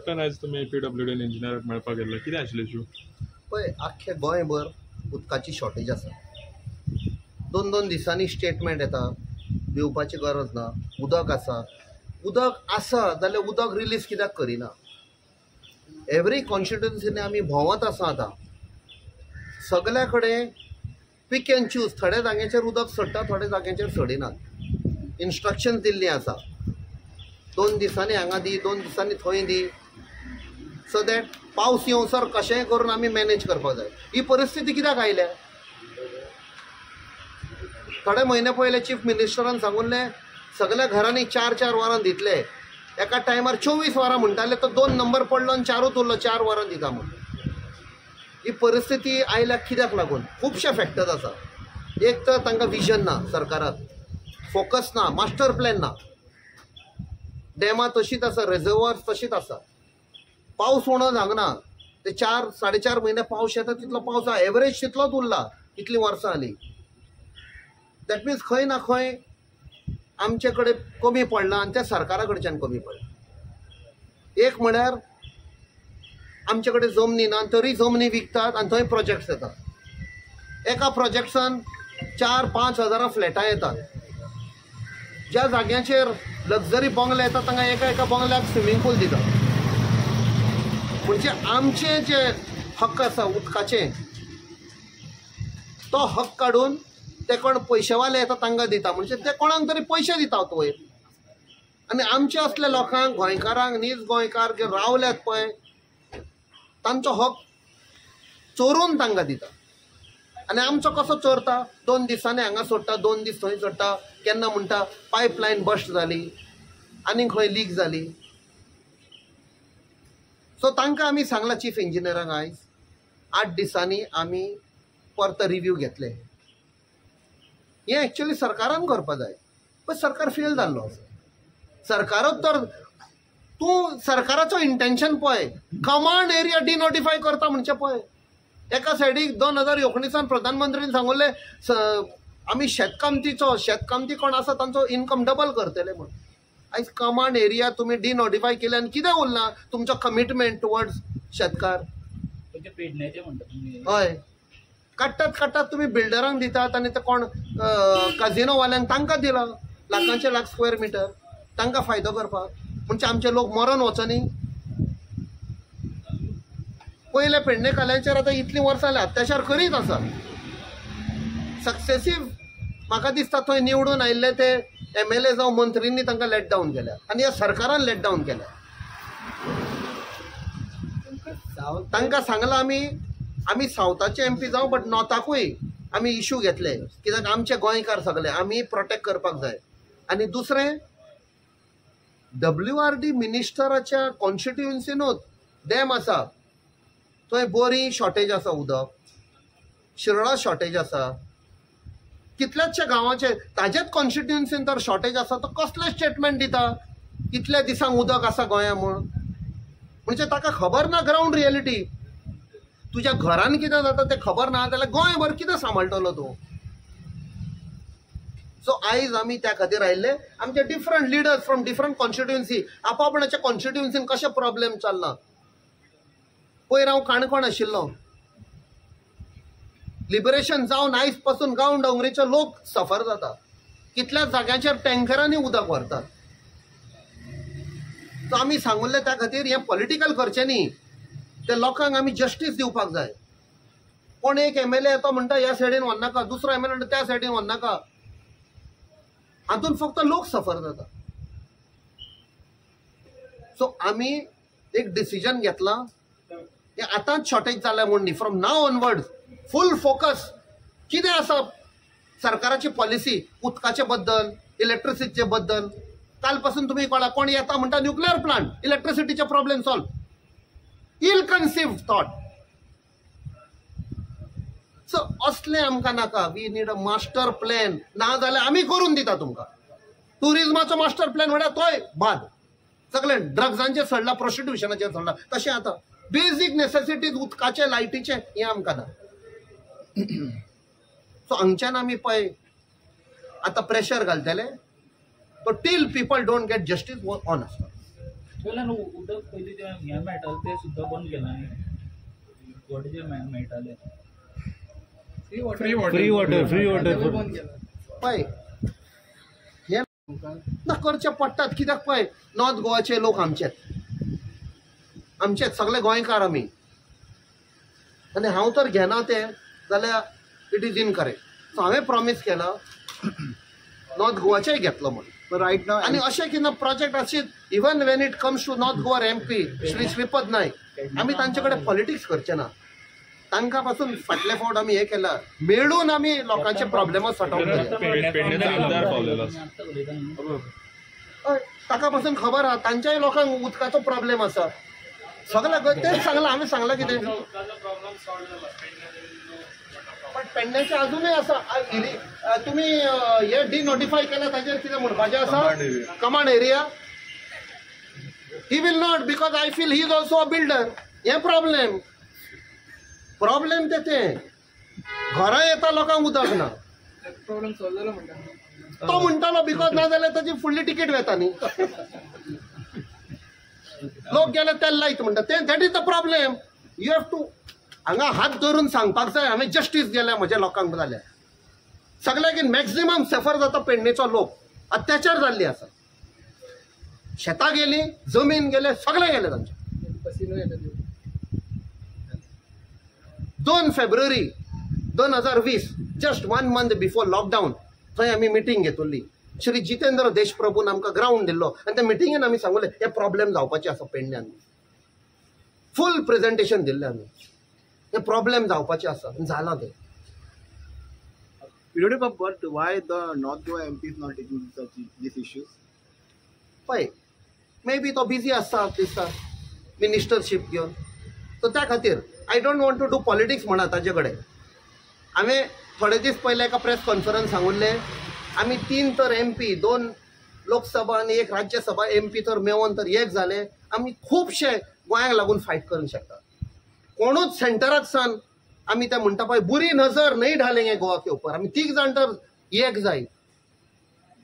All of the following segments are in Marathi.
वाटतं आयज तुमी PWD इंजिनियराक मेळपाक गेल्ले, कितें आशिल्लो इश्यू? पळय आख्खे गोंयभर उदकाची शॉर्टेज आसा. 2-2 दिसांनी स्टेटमेंट येता, भिवपाची गरज ना, उदक आसा जाल्यार उदक रिलीज कित्याक करिना. एवरी कॉन्स्टिट्युन्सीनी आमी भोंवत आसा आतां, सगल्या कडेन पिक एंड चूज. थोड्या जाग्यांचेर उदक सडटा, थोड्या जाग्यांचेर सडिनात. इन्स्ट्रक्शन्स दिल्लीं आसा, 2 दिसांनी हांगा दी, 2 दिसांनी थंय दी, सो दॅट पावस येवसर कशेंय करून आमी मॅनेज करपाक जाय. ही परिस्थिती कित्याक आयल्या? थोडे म्हयने पयले चीफ मिनिस्टरान सांगुल्लें सगळ्या घरांनी 4-4 वरां दितले. एका टायमार 24 वरां म्हणटाले, तो 2 नंबर पडलो आनी 4च उरलो, 4 वरां दिता म्हूण. ही परिस्थिती आयल्या कित्याक लागून? खुबशे फॅक्टर्स आसा. एक तर तांकां विजन ना, सरकाराक फोकस ना, मास्टर प्लॅन ना. डॅमां तशींच आसा, रिजर्वायर्स तशींच आसा. पावस उणो जावना. ते 4-4.5 म्हयने पावस येता तितलो पावस आहा, एवरेज तितलोच उरला इतलीं वर्सां जालीं. दॅट मिन्स खंय ना खंय आमचे कडेन कमी पडला आनी त्या सरकारा कडच्यान कमी पडला. एक म्हळ्यार आमचे कडेन जमनी ना, तरी जमनी विकतात आनी थंय प्रोजेक्ट्स येतात. एका प्रोजेक्ट्सान 4-5 हजारां फ्लॅटां येतात. ज्या जाग्यांचेर लक्झरी बंगले येतात तांकां एका बंगल्याक स्विमींग पूल दितात. म्हणजे आमचे जे हक्क आसा उदकाचे, तो हक्क काडून ते कोण पयशेवाले येता तांकां दिता. म्हणजे ते कोणाक तरी पयशे दिता वयर. आनी आमचे असले लोकांक, गोंयकारांक, नीज गोंयकार जे रावल्यात पळय, तांचो हक चोरून तांकां दिता. आनी आमचो कसो चोरता? 2 दिसांनी हांगा सोडटा, 2 दीस थंय सोडटा. केन्ना म्हणटा पायपलायन बस्ट जाली, आनी खंय लीक जाली. सो तांकां आमी सांगलां चीफ इंजिनियरांक आयज 8 दिसांनी आमी परत रिव्ह्यू घेतले. हें एक्चुअली सरकारान करपा जाय, पण सरकार फेल जाल्लो आसा. सरकारूच तर तूं सरकाराचो इंटेन्शन पळय, कमांड एरिया डिनोटिफाय करता म्हणजे पळय. एका सायडीक 2019 प्रधानमंत्रीन सांगुल्लें आमी शेतकामती कोण आसा तांचो इन्कम डबल करतले म्हूण. आयज कमांड एरिया तुमी डिनोटिफाय केले आनी कितें उरला तुमचो कमिटमेंट टुवर्ड्स शेतकार? हय, काडटात तुमी बिल्डरांक दितात आनी ते कोण काजिनोवाल्यांक तांकां दिला लाखांचे लाख स्क्वेअर मिटर, तांकां फायदो करपाक. म्हणजे आमचे लोक मरण वचनी. पयले पेडणेकाल्यांचेर आतां इतलीं वर्सां जालीं अत्याचार करीत आसा. सक्सेसीव म्हाका दिसता थंय निवडून आयिल्ले ते MLA जावं मंत्रींनी तांकां लेट डावन केल्या आनी ह्या सरकारान लेट डावन केल्या. तांकां सांगलां आमी सावथाचे MP जावं, बट नॉर्थाकूय आमी इश्यू घेतले, कित्याक आमचे गोंयकार सगळे आमी प्रोटेक्ट करपाक जाय. आनी दुसरें, WRD मिनिस्टराच्या कॉन्स्टिट्युएन्सीनूच डॅम आसा, थंय बोरी शॉर्टेज आसा, उदक शिरोडा शॉर्टेज आसा, कितल्याशे गांवांचे ताजेच कॉन्स्टिट्युएन्सीन तर शॉर्टेज आसा. तो कसले स्टेटमेंट दिता कितल्या दिसांक उदक आसा गोंया म्हूण? म्हणजे ताका खबर ना ग्राउंड रियलिटी. तुज्या घरान कितें जाता तें खबर ना जाल्यार गोंयभर कितें सांबाळटलो तूं? सो आयज आमी त्या खातीर आयिल्ले. आमचे different leaders from different constituency आपापणाच्या कॉन्स्टिट्युएन्सीन कशें प्रॉब्लेम चल्ला. पयर हांव काणकोण आशिल्लो, लिबरेशन जावन आयज पासून गांव डोंगरेचे लोक सफर जाता. कितल्याच जाग्यांचेर टँकरांनी उदक व्हरतात. सो आमी सांगुल्लें त्या खातीर हें पॉलिटिकल करचें न्ही, ते लोकांक आमी जस्टीस दिवपाक जाय. कोण एक MLA येतो म्हणटा ह्या सायडीन वचनाका, दुसरो MLA म्हणटा त्या सायडीन वचनाका. हातून फक्त लोक सफर जाता. सो आमी एक डिसिजन घेतला, हे आतांच शॉर्टेज जाल्या म्हूण न्ही, from now onwards full focus कितें आसा सरकाराची पॉलिसी उदकाचे बद्दल, इलेक्ट्रिसिटीचे बद्दल. काल पासून तुमी कळ्ळा कोण येता म्हणटा न्यूक्लियर प्लांट, इलेक्ट्रिसिटीचे problem solve. Ill conceived thought. So असले आमकां नाका. We need a master plan. ना जाल्यार आमी करून दिता तुमकां. टुरिजमाचो मास्टर प्लॅन म्हळ्यार तोय बाद. सगळे ड्रग्सांचेर सडला, प्रॉस्टिट्युशनाचेर सडला. तशें आतां बेजीक नेसेसिटीज उदकाचे, लायटीचे हें आमकां ना. सो हांगच्यान आमी पळय आतां प्रेशर घालतले. तो till people don't get justice ऑन आसता. वेल्यान उदक पयलीं जें हें मेळटालें तें सुद्दां बंद केलां न्ही व्हड जें मेळटालें फ्री वॉटर पळय हे ना करचे पडटात कित्याक पळय नॉर्थ गोवाचे लोक आमचेच सगळे गोंयकार आमी आनी हांव तर घेना तें जाल्यार इट इज इनकरेक्ट सो हांवें प्रॉमीस केला नॉर्थ गोवाचेय घेतलो म्हणून रायट नाव आणि अशें कितें प्रोजेक्ट आशीत even when it comes to north Goa MP Shri Shripad Naik आमी तांचे कडेन पॉलिटिक्स करचे ना तांकां पासून फाटले फावट आमी हें केलां मेळून आमी लोकांचे प्रॉब्लेम सॉर्ट आउट केले पेडणेचा आमदार पावलेलो आसा. आतां उलयता न्ही हय ताका पासून खबर आहा तांच्याय लोकांक उदकाचो प्रॉब्लेम आसा सगळ्या तेच सांगलां हांवें सांगलां कितें पण पेडण्याचे अजूनय आसा तुमी हे डिनोटिफाय केला ताचेर कितें म्हणपाचें आसा command area he will not because I feel he is also a builder हे प्रॉब्लेम तें घरा येता लोकांक उदक ना प्रॉब्लेम सॉल्व जालो म्हणटा तो म्हणटालो बिकॉज ना जाल्यार ताची फुडली तिकेट वेता न्ही लोक गेले तेल लायत म्हणटा that is the problem you have to हांगा हात धरून सांगपाक जाय हांवें जस्टीस गेल्या म्हज्या लोकांक जाल्यार सगळ्याक मॅक्झिमम सफर जाता पेडणेचो लोक अत्याचार जाल्ली आसा शेतां गेली जमीन गेले सगळे गेले तांचे 2 February 2020 just 1 month before lockdown थंय आमी मिटींग घेतली श्री जितेंद्र देशप्रभून आमकां ग्राउंड दिल्लो आनी त्या मिटिंगेन आमी सांगलें हे प्रॉब्लेम जावपाचे आसा पेडण्यान फूल प्रेझेंटेशन दिल्लें आमी हे प्रॉब्लेम जावपाचे आसा जाला ते But why the North Goa MP is not taking these issues? पळय मे बी तो बिजी आसता दिसता मिनिस्टरशीप घेवन सो त्या खातीर I don't want to do politics म्हणा ताजे कडेन हांवें थोडे दीस पयले एका प्रेस कॉन्फरन्स सांगुल्लें आमी 3 तर MP 2 लोकसभा आनी 1 राज्यसभा MP तर मेळोन तर एक जाले आमी खुबशे गोंयाक लागून फायट करूंक शकता कोणूच सेंटराक सान आमी ते म्हणटा पळय बुरी नजर नाही ढालेंगे गोवा के ऊपर आमी 3 जाण तर एक जाय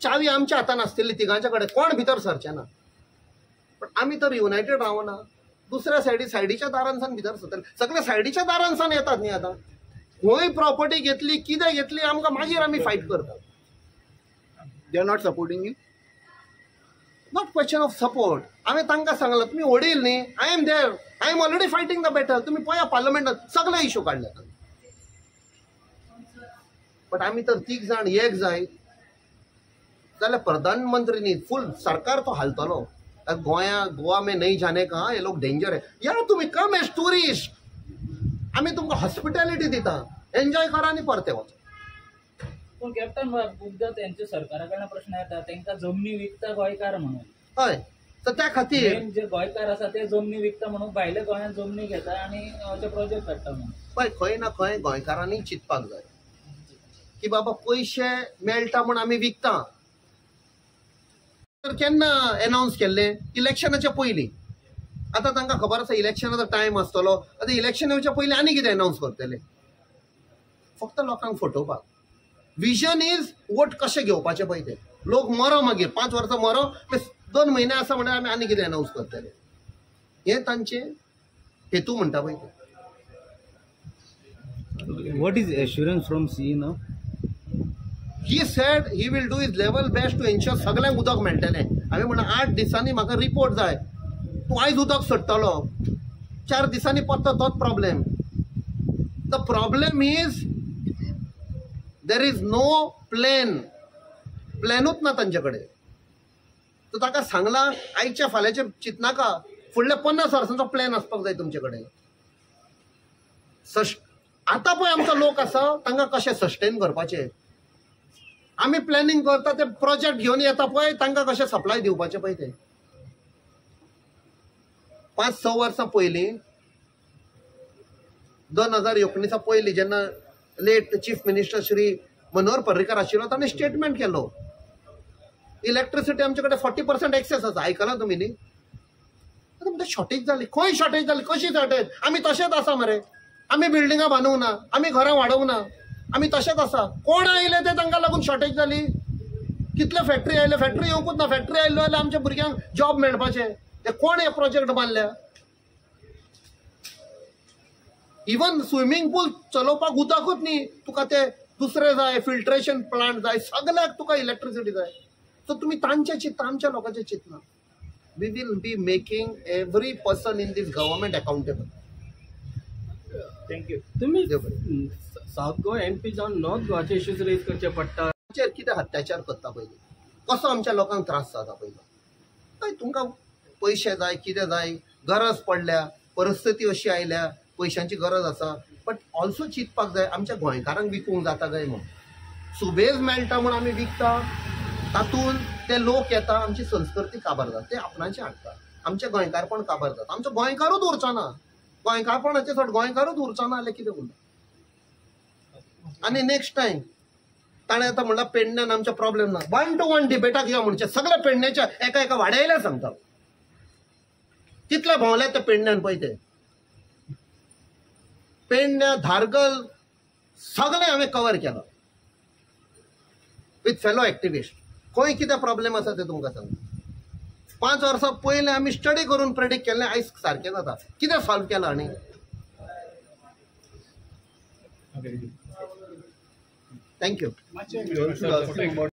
चावी आमच्या हातान आसतली तिगांच्या कडेन कोण भितर सरचे ना पण आमी तर युनायटेड रावना दुसऱ्या सायडीच्या दारांसान भितर सरतले सगळे सायडीच्या दारांसान येतात न्ही आतां खंय प्रॉपर्टी घेतली कितें घेतली आमकां मागीर आमी फायट करतात They are not supporting you? Not question of support हांवें तांकां सांगलां तुमी वडील न्ही I am there I am already fighting the battle तुमी पळया पार्लमेंटात सगळे इश्यू काडल्यात बट आमी तर 3 जाण एक जाय जाल्यार प्रधानमंत्रीनी फुल सरकार तो हालतलो गोवा में नहीं जाने का ये लोग डेंजर है यार तुम्ही कम एज टुरिस्ट आम्ही तुमकां हॉस्पिटॅलिटी दिता एन्जॉय करा आनी परते वचा पूण कॅप्टन खुबदां तेंच्या सरकारा कडल्यान प्रश्न येता तांकां जमनी विकता गोंयकार म्हणून हय तर त्या खातीर जे गोंयकार आसा ते जमनी विकता म्हणून भायले गोंयांत जमनी घेता आनी अशे प्रोजेक्ट काडटा म्हणून पळय खंय ना खंय गोंयकारांनी चिंतपाक जाय की बाबा पयशे मेळटा म्हूण आमी विकता तर केन्ना अनाउन्स केल्लें इलेक्शनाच्या पयलीं आतां तांकां खबर आसा इलेक्शनाचो टायम आसतलो आतां इलेक्शन येवच्या पयलीं आनी कितें अनाउन्स करतले फक्त लोकांक फटोवपाक विजन इज वोट कशें घेवपाचे पळय ते लोक मरो मागीर 5 वर्सां मरो 2 म्हयने आसा म्हणल्यार आमी आनी कितें अनाउन्स करतले हें तांचे हेतू म्हणटा पळय ते What is assurance from CE now? He said he will do his level best to ensure सगळ्यांक उदक मेळटलें हांवें म्हणलें 8 दिसांनी म्हाका रिपोर्ट जाय तूं आयज उदक सोडटलो 4 दिसांनी पडटा तोच problem the problem is there is no प्लॅनूच ना तांचे कडेन सो ताका सांगलां आयच्या फाल्यांचें चिंतनाका फुडल्या 50 वर्सांचो प्लॅन आसपाक जाय तुमचे कडेन आतां पळय आमचो लोक आसा तांकां कशें सस्टेन करपाचें आमी प्लॅनिंग करता ते प्रोजेक्ट घेवन येता पळय तांकां कशें सप्लाय दिवपाचें पळय ते 5-6 वर्सां पयलीं 2019 पयलीं जेन्ना late chief minister Shri Manohar Parrikar आशिल्लो ताणें स्टेटमेंट केलो इलेक्ट्रिसिटी आमचे कडेन 40% एक्सेस आसा आयकलां तुमी न्ही आतां म्हणटा शॉर्टेज जाली खंय शॉर्टेज जाली कशी शॉर्टेज आमी तशेंच आसा मरे आमी बिल्डिंगां बांदूंक ना आमी घरां वाडोवंक ना आमी तशेंच आसा कोण आयले ते तांकां लागून शॉर्टेज जाली कितले फॅक्टरी आयले फॅक्टरी येवंकूच ना फॅक्टरी आयल्यो जाल्यार आमच्या भुरग्यांक जॉब मेळपाचें ते कोण हे प्रोजेक्ट बांधल्या? इवन स्विमिंग पूल चलोवपाक उदकूच न्ही, तुका ते दुसरे जाय, फिल्ट्रेशन प्लांट जाय, सगळ्याक तुका इलेक्ट्रिसिटी जाय. सो तुम्ही तांचे चिंतता, आमच्या लोकांचे चिंतना. We will be making every person in this government accountable. Thank you. तुम्ही साऊथ गोवा MP जावन नॉर्थ गोवाचे इश्यूज रेज करचे पडटा. कितें अत्याचार करता पयली, कसो आमच्या लोकांक त्रास जाता पयलो. हय, तुमकां पयशे जाय, कितें जाय, गरज पडल्या, परिस्थिती अशी आयल्या, पयशांची गरज आसा, बट ऑल्सो चिंतपाक जाय आमच्या गोंयकारांक विकूंक जाता काय म्हणून. सुबेज मेळटा म्हणून आमी विकता, तातूंत ते लोक येता, आमची संस्कृती काबार जाता, ते आपणाचे हाडटा, आमचे गोंयकारपण काबार जाता, आमचो गोंयकारूच उरचा ना. गोंयकारपणाचे फाट गोंयकारूच उरचा ना जाल्यार कितें उरता. आनी नेक्स्ट टायम ताणें आतां म्हणला पेडण्यान आमचे प्रॉब्लेम ना, 1 to 1 डिबेटाक या म्हणचे सगळ्या पेडण्याच्या एका एका वाड्यायल्या सांगता. कितले भोंवले ते पेडण्यान पळय ते. पेडण्या, धारगल सगळे हांवें कवर केला विथ फेलो एक्टिविस्ट. खंय कितें प्रॉब्लेम आसा ते तुमकां सांगता. 5 वर्सां पयलें आमी स्टडी करून प्रेडिक्ट केल्लें आयज सारकें जाता. कितें सॉल्व केलां आनी? Thank you. You also asking about